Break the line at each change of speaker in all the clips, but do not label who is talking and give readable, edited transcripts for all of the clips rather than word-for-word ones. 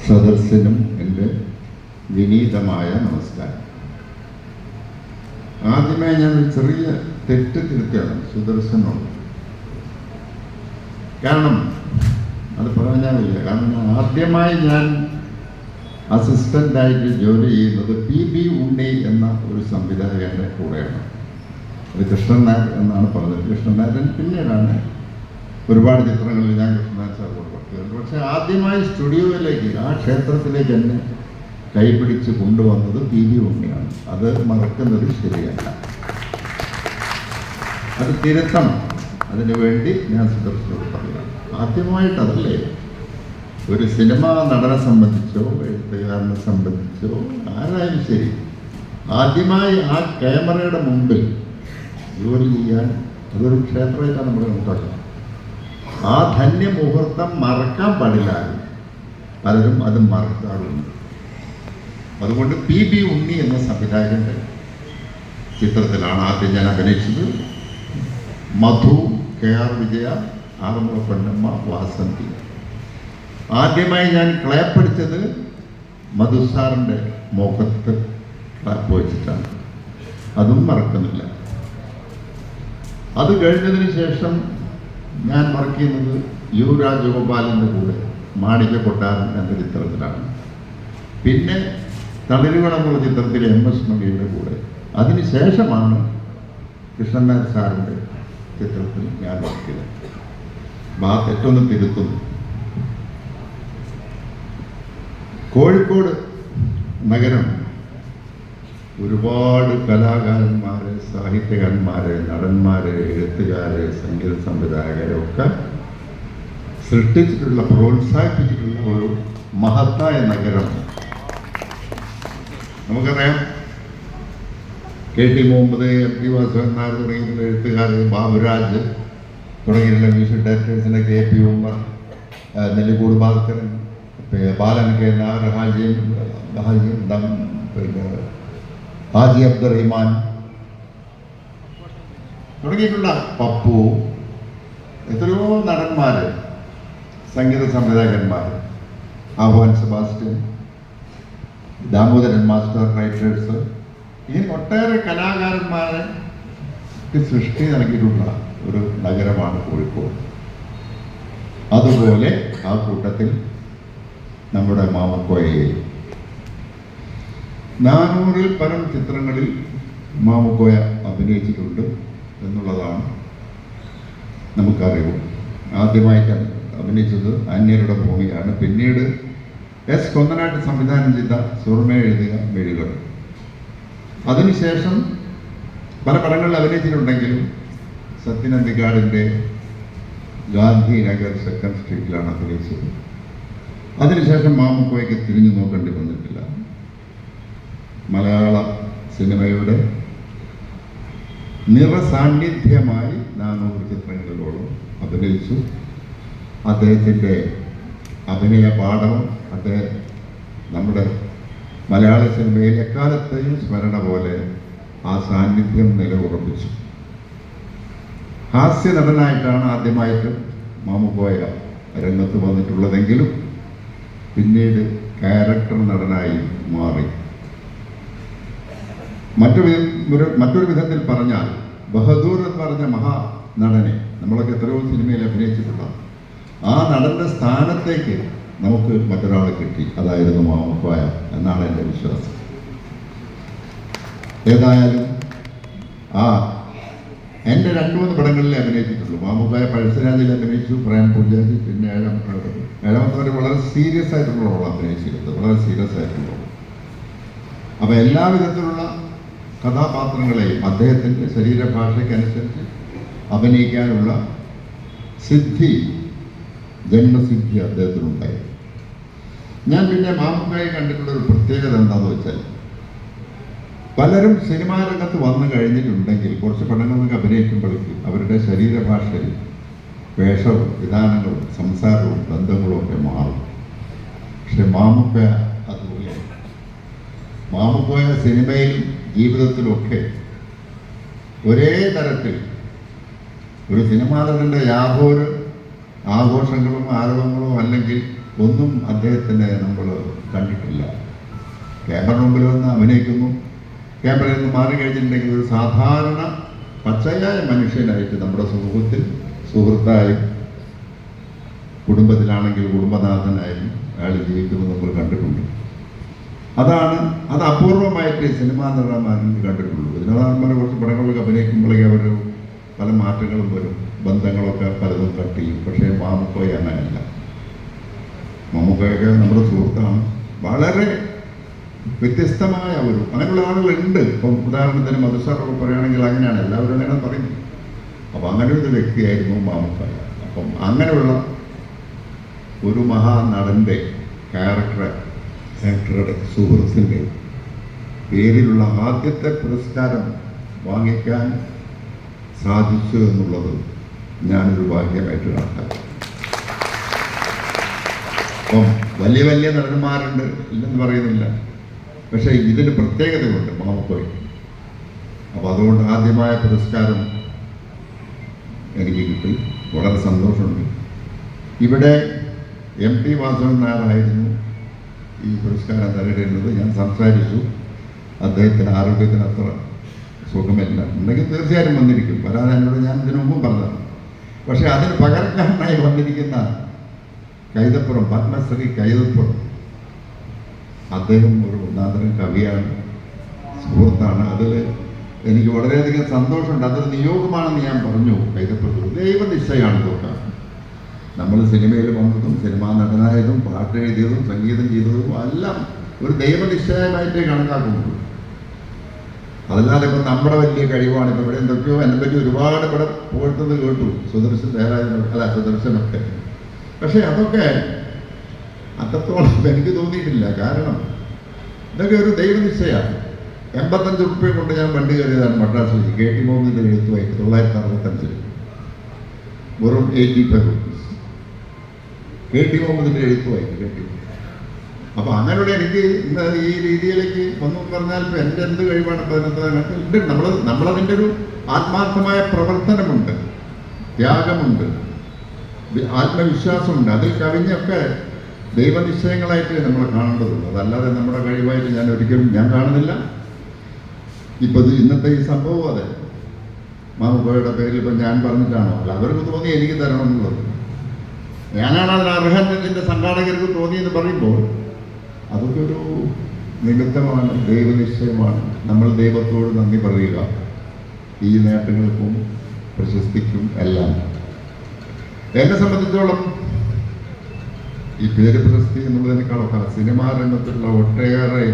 സദസ്സിനും എൻ്റെ വിനീതമായ നമസ്കാരം. ആദ്യമായി ഞാൻ ഒരു ചെറിയ തെറ്റ് തിരുത്തുകയാണ് സുദർശനോട്. കാരണം അത് പറഞ്ഞാലില്ല. കാരണം ആദ്യമായി ഞാൻ അസിസ്റ്റൻ്റായിട്ട് ജോലി ചെയ്യുന്നത് PB ഉണ്ണി എന്ന ഒരു സംവിധായകൻ്റെ കൂടെയാണ്. അത് കൃഷ്ണൻ നായർ എന്നാണ് പറഞ്ഞത്. കൃഷ്ണൻ നായരൻ പിന്നീടാണ് ഒരുപാട് ചിത്രങ്ങളിൽ ഞാൻ കൃഷ്ണൻ നായർ സാറിനോട് പഠിച്ചത്. പക്ഷേ ആദ്യമായി സ്റ്റുഡിയോയിലേക്ക്, ആ ക്ഷേത്രത്തിലേക്ക് എന്നെ കൈപിടിച്ച് കൊണ്ടുവന്നത് PB ഉണ്ണിയാണ്. അത് മറക്കുന്നത് ശരിയല്ല, അത് തിരുത്തണം. അതിനു വേണ്ടി ഞാൻ സുദർശനോട് പറയുകയാണ്. ആദ്യമായിട്ടതല്ലേ, ഒരു സിനിമാ നടനെ സംബന്ധിച്ചോ എഴുത്തുകാരനെ സംബന്ധിച്ചോ ആരായാലും ശരി, ആദ്യമായി ആ ക്യാമറയുടെ മുമ്പിൽ ജോലി ചെയ്യാൻ അതൊരു ക്ഷേത്രമായിട്ടാണ് നമ്മൾ കണക്കാക്കുന്നത്. ആ ധന്യമുഹൂർത്തം മറക്കാൻ പാടില്ല. പലരും അത് മറക്കാറുണ്ട്. അതുകൊണ്ട് PB ഉണ്ണി എന്ന സംവിധായകൻ്റെ ചിത്രത്തിലാണ് ആദ്യം ഞാൻ അഭിനയിച്ചത്. മധു, KR വിജയ, ആറന്മുള പൊന്നമ്മ, വാസന്തി. ആദ്യമായി ഞാൻ ക്ലാപ്പ് അടിച്ചത് മധു സാറിൻ്റെ മുഖത്ത് ക്ലാപ്പ് വെച്ചിട്ടാണ്. അതും മറക്കുന്നില്ല. അത് കഴിഞ്ഞതിന് ശേഷം ഞാൻ വർക്ക് ചെയ്യുന്നത് U രാജഗോപാലിൻ്റെ കൂടെ മാണിക്യ കൊട്ടാരൻ എന്ന ചിത്രത്തിലാണ്. പിന്നെ തളിരുകുളം എന്നുള്ള ചിത്രത്തിലെ MS മണിയുടെ കൂടെ. അതിനുശേഷമാണ് കൃഷ്ണൻ നായർ സാറിൻ്റെ ചിത്രത്തിൽ ഞാൻ വർക്ക് ചെയ്തത്. തെറ്റൊന്ന് തിരുത്തുന്നു. കോഴിക്കോട് നഗരം ഒരുപാട് കലാകാരന്മാരെ, സാഹിത്യകാരന്മാരെ, നടന്മാരെ, എഴുത്തുകാരെ, സംഗീത സംവിധായകരെ ഒക്കെ സൃഷ്ടിച്ചിട്ടുള്ള, പ്രോത്സാഹിപ്പിച്ചിട്ടുള്ള ഒരു മഹത്തായ നഗരം. നമുക്കറിയാം, KT മുഹമ്മദ്, MT വാസുദേവൻ നായർ തുടങ്ങിയിട്ടുള്ള എഴുത്തുകാർ, ബാബുരാജ് തുടങ്ങിയിട്ടുള്ള മ്യൂസിക് ഡയറക്ടേഴ്സിൻ്റെ KP ഉമ്മർ, നെല്ലിക്കോട് ഭാസ്കരൻ, ബാലൻ K നായർ, പിന്നെ ഹാജി അബ്ദുറഹിമാൻ തുടങ്ങിയിട്ടുള്ള പപ്പു, എത്രയോ നടന്മാർ, സംഗീത സംവിധായകന്മാർ, ആഹ്വാൻ സെബാസ്റ്റ്യൻ, ദാമോദരൻ മാസ്റ്റർ, റൈറ്റേഴ്സ്, ഇങ്ങനെ ഒട്ടേറെ കലാകാരന്മാരെ സൃഷ്ടി നൽകിയിട്ടുള്ള ഒരു നഗരമാണ് കോഴിക്കോട്. അതുപോലെ ആ കൂട്ടത്തിൽ നമ്മുടെ മാമുക്കോയയിൽ 400-ൽ പരം ചിത്രങ്ങളിൽ മാമുക്കോയ അഭിനയിച്ചിട്ടുണ്ട് എന്നുള്ളതാണ് നമുക്കറിവ്. ആദ്യമായിട്ട് അഭിനയിച്ചത് അന്യരുടെ ഭൂമിയാണ്. പിന്നീട് S കൊന്നനാട്ട് സംവിധാനം ചെയ്ത സുർമ എഴുതിയ മെഴുകൾ. അതിനുശേഷം പല പടങ്ങളിൽ അഭിനയിച്ചിട്ടുണ്ടെങ്കിലും സത്യനന്ദിക്കാടിൻ്റെ ഗാന്ധിനഗർ 2nd സ്ട്രീറ്റിലാണ് അഭിനയിച്ചത്. അതിനുശേഷം മാമുക്കോയ്ക്ക് തിരിഞ്ഞു നോക്കേണ്ടി വന്നിട്ടില്ല. മലയാള സിനിമയുടെ നിറസാന്നിധ്യമായി 400 ചിത്രങ്ങളിലോളം അഭിനയിച്ചു. അദ്ദേഹത്തിൻ്റെ അഭിനയ പാഠവും നമ്മുടെ മലയാള സിനിമയിൽ എക്കാലത്തെയും സ്മരണ പോലെ ആ സാന്നിധ്യം നിലയുറപ്പിച്ചു. ഹാസ്യ നടനായിട്ടാണ് ആദ്യമായിട്ട് മാമുക്കോയ രംഗത്ത് വന്നിട്ടുള്ളതെങ്കിലും പിന്നീട് ക്യാരക്ടർ നടനായി മാറി. മറ്റൊരു വിധത്തിൽ പറഞ്ഞാൽ, ബഹദൂർ എന്ന് പറഞ്ഞ മഹാനടനെ നമ്മളൊക്കെ എത്രയോ സിനിമയിൽ അഭിനയിച്ചിട്ടുള്ള ആ നടൻ്റെ സ്ഥാനത്തേക്ക് നമുക്ക് മറ്റൊരാളെ കിട്ടി. അതായിരുന്നു മാമുക്കോയ എന്നാണ് എൻ്റെ വിശ്വാസം. ഏതായാലും എൻ്റെ 2-3 പടങ്ങളിലേ അഭിനയിച്ചിട്ടുള്ളൂ. മാമുക്കോയ പഴശ്ശിരാജയിൽ അഭിനയിച്ചു, പ്രേം പൂജാരി, പിന്നെ ഏഴാമത്തെ വരെ വളരെ സീരിയസ് ആയിട്ടുള്ള റോൾ അഭിനയിച്ചിരുന്നത്, വളരെ സീരിയസ് ആയിട്ടുള്ള റോൾ. അപ്പോൾ എല്ലാ വിധത്തിലുള്ള കഥാപാത്രങ്ങളെയും അദ്ദേഹത്തിൻ്റെ ശരീരഭാഷയ്ക്കനുസരിച്ച് അഭിനയിക്കാനുള്ള സിദ്ധി, ജന്മസിദ്ധി അദ്ദേഹത്തിനുണ്ടായി. ഞാൻ പിന്നെ മാമുക്കോയെ കണ്ടിട്ടുള്ളൊരു പ്രത്യേകത എന്താണെന്ന് വെച്ചാൽ, പലരും സിനിമാ രംഗത്ത് വന്നു കഴിഞ്ഞിട്ടുണ്ടെങ്കിൽ കുറച്ച് പടങ്ങളൊക്കെ അഭിനയിക്കുമ്പോഴേക്കും അവരുടെ ശരീരഭാഷയിൽ വേഷവും വിധാനങ്ങളും സംസാരവും ബന്ധങ്ങളും ഒക്കെ മാറും. പക്ഷെ മാമുക്കോയ അതുപോലെ, മാമുക്കോയ സിനിമയിലും ജീവിതത്തിലുമൊക്കെ ഒരേ തരത്തിൽ ഒരു സിനിമാ നടൻ്റെ യാതൊരു ആഘോഷങ്ങളും ആരവങ്ങളോ അല്ലെങ്കിൽ ഒന്നും അദ്ദേഹത്തിനെ നമ്മൾ കണ്ടിട്ടില്ല. ക്യാമറ മുമ്പിൽ വന്ന് അഭിനയിക്കുന്നു, ക്യാമറയിൽ നിന്ന് മാറി കഴിഞ്ഞിട്ടുണ്ടെങ്കിൽ ഒരു സാധാരണ പച്ചയായ മനുഷ്യനായിട്ട് നമ്മുടെ സുഹൃത്തായും കുടുംബത്തിലാണെങ്കിൽ കുടുംബനാഥനായും അയാൾ ജീവിക്കുന്നത് നമ്മൾ കണ്ടിട്ടുണ്ട്. അത് അപൂർവമായിട്ട് സിനിമാ നടന്മാരിൽ കണ്ടിട്ടുള്ളൂ. സിനിമാ കുറച്ച് പടങ്ങളൊക്കെ അഭിനയിക്കുമ്പോഴേക്കും അവർ പല മാറ്റങ്ങളും വരും, ബന്ധങ്ങളൊക്കെ പലതും കട്ട് ചെയ്യും. പക്ഷേ മാമുക്കോയ അങ്ങനെയല്ല. മാമുക്കോയൊക്കെ നമ്മുടെ സുഹൃത്താണ്. വളരെ വ്യത്യസ്തമായ അങ്ങനെയുള്ള ആളുകളുണ്ട്. ഇപ്പം ഉദാഹരണത്തിന് മധുസാറൊക്കെ പറയുകയാണെങ്കിൽ അങ്ങനെയാണ്, എല്ലാവരും അങ്ങനെ പറയുന്നു. അപ്പം അങ്ങനെ ഒരു വ്യക്തിയായിരുന്നു മാമുക്കോയ. അപ്പം അങ്ങനെയുള്ള ഒരു മഹാനടൻ്റെ ആക്ടറുടെ സുഹൃത്തിൻ്റെ പേരിലുള്ള ആദ്യത്തെ പുരസ്കാരം വാങ്ങിക്കാൻ സാധിച്ചു എന്നുള്ളത് ഞാനൊരു ഭാഗ്യമായിട്ട് കണക്കാക്കി. അപ്പം വലിയ വലിയ നടന്മാരുണ്ട്, ഇല്ലെന്ന് പറയുന്നില്ല. പക്ഷേ ഇതിന് പ്രത്യേകതയുണ്ട് മാമുക്കോയ്ക്ക്. അപ്പോൾ അതുകൊണ്ട് ആദ്യമായ പുരസ്കാരം എനിക്ക് കിട്ടി. വളരെ സന്തോഷമുണ്ട്. ഇവിടെ എം ടി വാസുദേവൻ നായരായിരുന്നു ഈ പുരസ്കാരം നേടേണ്ടത്. ഞാൻ സംസാരിച്ചു. അദ്ദേഹത്തിന് ആരോഗ്യത്തിന് അത്ര സുഖമില്ല, ഉണ്ടെങ്കിൽ തീർച്ചയായും വന്നിരിക്കും. വരാതെ എന്നോട് ഞാൻ ഇതിനു മുമ്പും പറഞ്ഞതാണ്. പക്ഷേ അതിന് പകരക്കാരനായി വന്നിരിക്കുന്ന കൈതപ്പുറം, പത്മശ്രീ കൈതപ്പുറം, അദ്ദേഹം ഒരു ഒന്നാന്തരം കവിയാണ്, സുഹൃത്താണ്. അതിൽ എനിക്ക് വളരെയധികം സന്തോഷമുണ്ട്. അതൊരു നിയോഗമാണെന്ന് ഞാൻ പറഞ്ഞു. കൈതപ്പുറത്ത് ദൈവനിശ്ചയമാണ് നോക്കാം. നമ്മൾ സിനിമയിൽ വന്നതും സിനിമാ നടനായതും പാട്ട് എഴുതിയതും സംഗീതം ചെയ്തതും എല്ലാം ഒരു ദൈവനിശ്ചയമായിട്ടേ കണക്കാക്കുന്നുള്ളൂ. അതല്ലാതെ ഇപ്പം നമ്മുടെ വലിയ കഴിവാണ്. ഇപ്പം ഇവിടെ എന്തൊക്കെയോ എന്നെ പറ്റി ഒരുപാട് ഇവിടെ പോയിട്ടുള്ളത് കേട്ടു, സുദർശനൊക്കെ. പക്ഷേ അതൊക്കെ അത്രത്തോളം എനിക്ക് തോന്നിയിട്ടില്ല. കാരണം ഇതൊക്കെ ഒരു ദൈവനിശ്ചയമാണ്. 85 ഉറുപ്പിക കൊണ്ട് ഞാൻ വണ്ടി കയറിയതാണ് മദ്രാസിൽ. KT മുഹമ്മദിൻ്റെ എഴുത്തുമായിട്ട് 1965 വെറും 85 റുപ്പീസ് KT മുഹമ്മദിൻ്റെ എഴുത്തുമായിട്ട്. അപ്പോൾ അങ്ങനെയുള്ള എനിക്ക് ഈ രീതിയിലേക്ക് വന്നു പറഞ്ഞാൽ ഇപ്പം എൻ്റെ എന്ത് കഴിവാണ് ഇപ്പം അതിനകത്ത് ഉണ്ട്. നമ്മളതിൻ്റെ ഒരു ആത്മാർത്ഥമായ പ്രവർത്തനമുണ്ട്, ത്യാഗമുണ്ട്, ആത്മവിശ്വാസമുണ്ട്. അതിൽ കവിഞ്ഞൊക്കെ ദൈവനിശ്ചയങ്ങളായിട്ട് നമ്മൾ കാണേണ്ടതുള്ളൂ. അതല്ലാതെ നമ്മുടെ കഴിവായിട്ട് ഞാൻ കാണുന്നില്ല. ഇപ്പം ഇന്നത്തെ ഈ സംഭവം അതെ മാമുക്കോയുടെ പേരിൽ ഇപ്പം ഞാൻ പറഞ്ഞിട്ടാണോ? അല്ല, അവർക്ക് തോന്നി എനിക്ക് തരണം എന്നുള്ളത്. ഞാനാണ് അതിന് അർഹൻ എന്നതിൻ്റെ സംഘാടകർക്ക് തോന്നിയെന്ന് പറയുമ്പോൾ അതൊക്കെ ഒരു നിമിത്തമാണ്, ദൈവനിശ്ചയമാണ്. നമ്മൾ ദൈവത്തോട് നന്ദി പറയുക ഈ നേട്ടങ്ങൾക്കും പ്രശസ്തിക്കും എല്ലാം. എന്നെ സംബന്ധിച്ചോളം ഈ പേര് പ്രശസ്തി എന്നുള്ളതിനേക്കാളൊക്കെ സിനിമാ രംഗത്തുള്ള ഒട്ടേറെ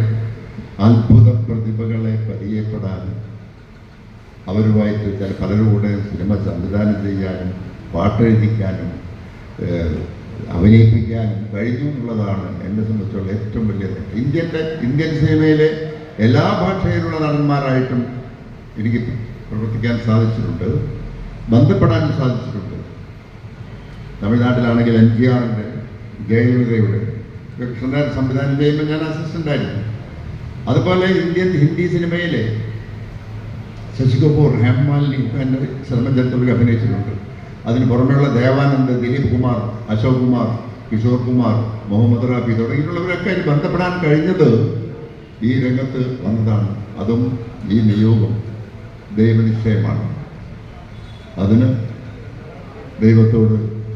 അത്ഭുത പ്രതിഭകളെ പരിചയപ്പെടാനും അവരുമായിട്ട് പലരുടെ സിനിമ സംവിധാനം ചെയ്യാനും പാട്ടെഴുതിക്കാനും അഭിനയിപ്പിക്കാനും കഴിഞ്ഞു എന്നുള്ളതാണ് എന്നെ സംബന്ധിച്ചുള്ള ഏറ്റവും വലിയ നേട്ടം. ഇന്ത്യൻ സിനിമയിലെ എല്ലാ ഭാഷയിലുള്ള നടന്മാരായിട്ടും എനിക്ക് പ്രവർത്തിക്കാൻ സാധിച്ചിട്ടുണ്ട്, ബന്ധപ്പെടാനും സാധിച്ചിട്ടുണ്ട്. തമിഴ്നാട്ടിലാണെങ്കിൽ NTRൻ്റെ, ജയലളിതയുടെ, കൃഷ്ണനാഥ് സംവിധാനം ചെയ്യുമ്പോൾ ഞാൻ അസിസ്റ്റൻ്റായിരുന്നു. അതുപോലെ ഹിന്ദി സിനിമയിലെ ശശി കപൂർ, ഹേമമാലിനി എൻ്റെ ശ്രമചരിത്രത്തിൽ അഭിനയിച്ചിട്ടുണ്ട്. അതിന് പുറമെയുള്ള ദേവാനന്ദ്, ദിലീപ് കുമാർ, അശോക് കുമാർ, കിഷോർ കുമാർ, മുഹമ്മദ് റാഫി തുടങ്ങിയിട്ടുള്ളവരൊക്കെ അതിന് ബന്ധപ്പെടാൻ കഴിഞ്ഞത് ഈ രംഗത്ത് വന്നതാണ്. അതും ഈ നിയോഗം ദൈവനിശ്ചയമാണ്. അതിന് ദൈവത്തോട്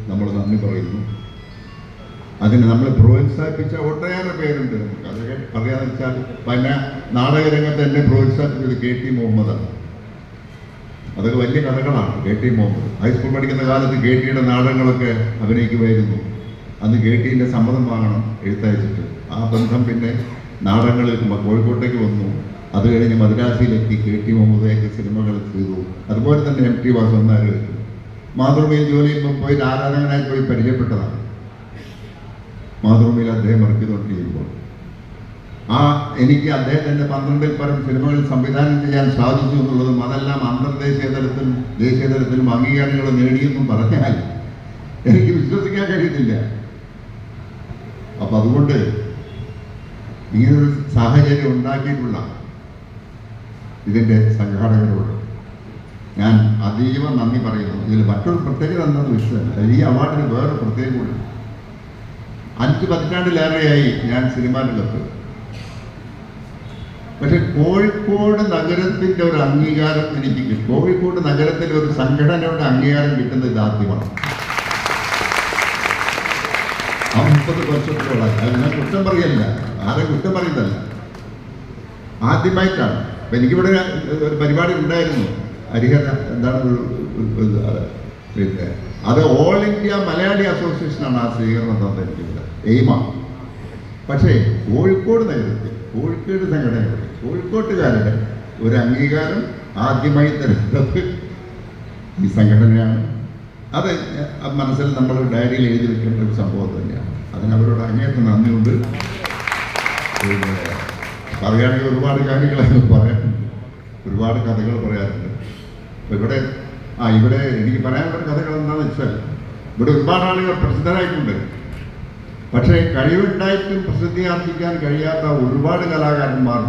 നമ്മൾ നന്ദി പറയുന്നു. അതിന് നമ്മളെ പ്രോത്സാഹിപ്പിച്ച ഒട്ടേറെ പേരുണ്ട്. നമുക്ക് അതൊക്കെ പറയാന്ന് വെച്ചാൽ പിന്നെ നാടകരംഗത്ത് എന്നെ പ്രോത്സാഹിപ്പിച്ചത് KT മുഹമ്മദാണ്. അതൊക്കെ വലിയ കഥകളാണ്. KT മുഹമ്മദ് ഹൈസ്കൂൾ പഠിക്കുന്ന കാലത്ത് KTയുടെ നാടകങ്ങളൊക്കെ അഭിനയിക്കുമായിരുന്നു. അന്ന് KTൻ്റെ സമ്മതം വാങ്ങണം എഴുത്തയച്ചിട്ട്. ആ ബന്ധം പിന്നെ നാടകങ്ങളിൽ കോഴിക്കോട്ടേക്ക് വന്നു. അത് കഴിഞ്ഞ് മദ്രാസിയിലെത്തി KT മുഹമ്മദൊക്കെ സിനിമകൾ ചെയ്തു. അതുപോലെ തന്നെ MT വാസുദേവൻ നായർ മാതൃഭൂമിയിൽ ജോലി ചെയ്യുമ്പോൾ പോയി ആരാധകനായി പോയി പരിചയപ്പെട്ടതാണ്. മാതൃഭൂമിയിൽ അദ്ദേഹം വർക്ക് ചെയ്തുകൊണ്ടിരിക്കുമ്പോൾ എനിക്ക് അദ്ദേഹത്തിൻ്റെ 12-ൽ പരം സിനിമകൾ സംവിധാനം ചെയ്യാൻ സാധിച്ചു എന്നുള്ളതും അതെല്ലാം അന്തർദേശീയ തലത്തിലും ദേശീയ തലത്തിലും അംഗീകാരങ്ങൾ നേടിയെന്നും പറഞ്ഞാൽ എനിക്ക് വിശ്വസിക്കാൻ കഴിയുന്നില്ല. അപ്പം അതുകൊണ്ട് ഇങ്ങനൊരു സാഹചര്യം ഉണ്ടാക്കിയിട്ടുള്ള ഇതിൻ്റെ സംഘാടകരോട് ഞാൻ അതീവ നന്ദി പറയുന്നു. ഇതിൽ മറ്റൊരു പ്രത്യേകത എന്താണെന്ന് വിഷയമല്ല. ഈ അവാർഡിന് വേറെ പ്രത്യേകത കൂടി. 5 പതിറ്റാണ്ടിലേറെയായി ഞാൻ സിനിമാ രംഗത്ത്. പക്ഷെ കോഴിക്കോട് നഗരത്തിൻ്റെ ഒരു അംഗീകാരം എനിക്ക് കിട്ടും. കോഴിക്കോട് നഗരത്തിൽ ഒരു സംഘടനയുടെ അംഗീകാരം കിട്ടുന്നത് ഇതാദ്യമാണ്. ആ 30 വർഷത്തോളം അത് ഞാൻ കുറ്റം പറയല്ല, ആരും കുറ്റം പറയുന്നതല്ല, ആദ്യമായിട്ടാണ്. അപ്പം എനിക്കിവിടെ ഒരു പരിപാടി ഉണ്ടായിരുന്നു, ഹരിഹര എന്താണ് പിന്നെ അത് ഓൾ ഇന്ത്യ മലയാളി അസോസിയേഷനാണ് ആ സ്വീകരണം തന്നിരിക്കുന്നത്, എയിമാണ്. പക്ഷേ കോഴിക്കോട് നഗരത്തിൽ കോഴിക്കോട് സംഘടനയുടെ കോഴിക്കോട്ടുകാരുടെ ഒരു അംഗീകാരം ആദ്യമായി തരുന്നത് ഈ സംഘടനയാണ്. അത് മനസ്സിൽ നമ്മൾ ഡയറിയിൽ എഴുതി വെക്കേണ്ട ഒരു സംഭവം തന്നെയാണ്. അതിനവരോട് അങ്ങേയറ്റം നന്ദിയുണ്ട്. പിന്നെ പറയുകയാണെങ്കിൽ ഒരുപാട് കാര്യങ്ങൾ പറയാറുണ്ട്, ഒരുപാട് കഥകൾ പറയാറുണ്ട്. അപ്പോൾ ഇവിടെ എനിക്ക് പറയാനുള്ള കഥകൾ എന്താണെന്ന് വെച്ചാൽ, ഇവിടെ ഒരുപാട് ആളുകൾ പ്രസിദ്ധരായിട്ടുണ്ട്. പക്ഷേ കഴിവുണ്ടായിട്ടും പ്രസിദ്ധി ആർജിക്കാൻ കഴിയാത്ത ഒരുപാട് കലാകാരന്മാർ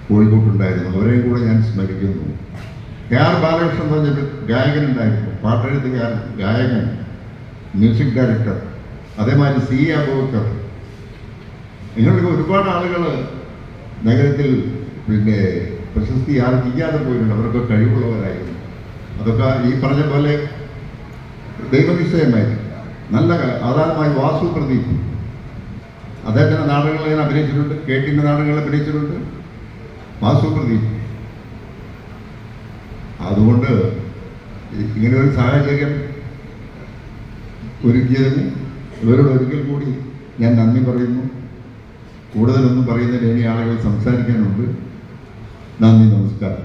കോഴിക്കോട്ടുണ്ടായിരുന്നു. അവരെയും കൂടെ ഞാൻ സ്മരിക്കുന്നു. KR ബാലകൃഷ്ണൻ എന്ന് പറഞ്ഞൊരു ഗായകനുണ്ടായിരുന്നു, പാട്ടെഴുത്തുകാരൻ, ഗായകൻ, മ്യൂസിക് ഡയറക്ടർ. അതേമാതിരി C. അബൂബക്കർ. ഇങ്ങനെയൊക്കെ ഒരുപാട് ആളുകൾ നഗരത്തിൽ പിന്നെ പ്രശസ്തി ആർജിക്കാതെ പോയിട്ടുണ്ട്. അവരൊക്കെ കഴിവുള്ളവരായിരുന്നു. അതൊക്കെ ഈ പറഞ്ഞ പോലെ ദൈവനിശ്ചയമായിരുന്നു. നല്ല ആധാരമായി വാസു പ്രദീപ്, അദ്ദേഹത്തിൻ്റെ നാടകങ്ങൾ ഞാൻ അഭിനയിച്ചിട്ടുണ്ട്, കേട്ടിൻ്റെ നാടകങ്ങൾ അഭിനയിച്ചിട്ടുണ്ട്. വാസു പ്രദീപ്. അതുകൊണ്ട് ഇങ്ങനെ ഒരു സാഹചര്യം ഒരുക്കിയതിന് ഇവരോട് ഒരിക്കൽ കൂടി ഞാൻ നന്ദി പറയുന്നു. കൂടുതലൊന്നും പറയുന്നതിന് ഇനി ആളുകൾ സംസാരിക്കാനുണ്ട്. നന്ദി, നമസ്കാരം.